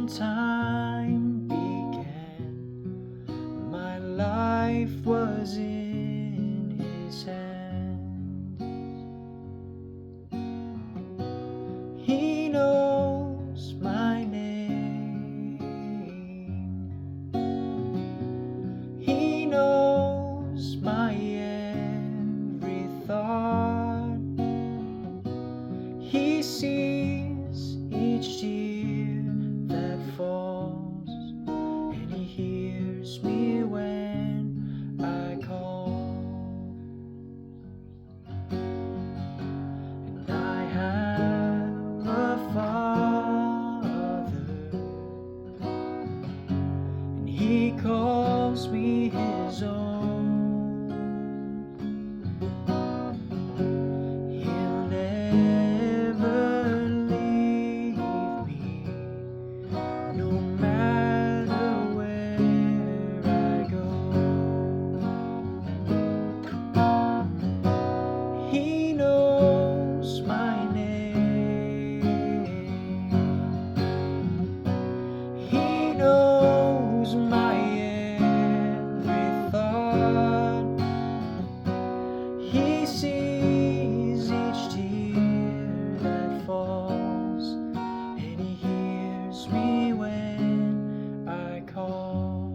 when time began, my life was in His hands. He knows my name. He knows my every thought. He sees each tear that falls, and He hears me when I call. And I have a Father, and He calls me His own. He'll never leave me, no matter where I go. He knows my name. He knows my every thought. He sees each tear that falls, and He hears me when I call.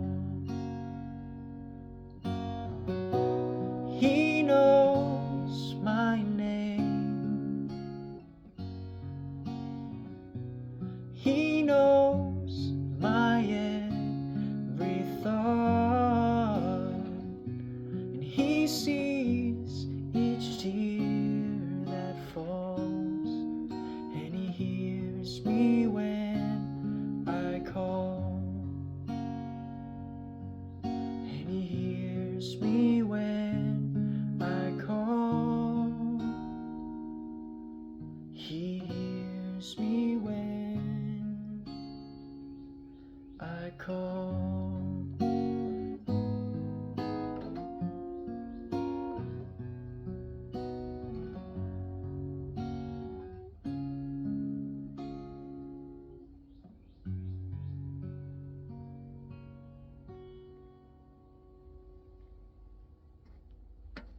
He knows my name. He knows my every thought, and He sees each tear that falls, and He hears me when I call. And He hears me when I call. He hears me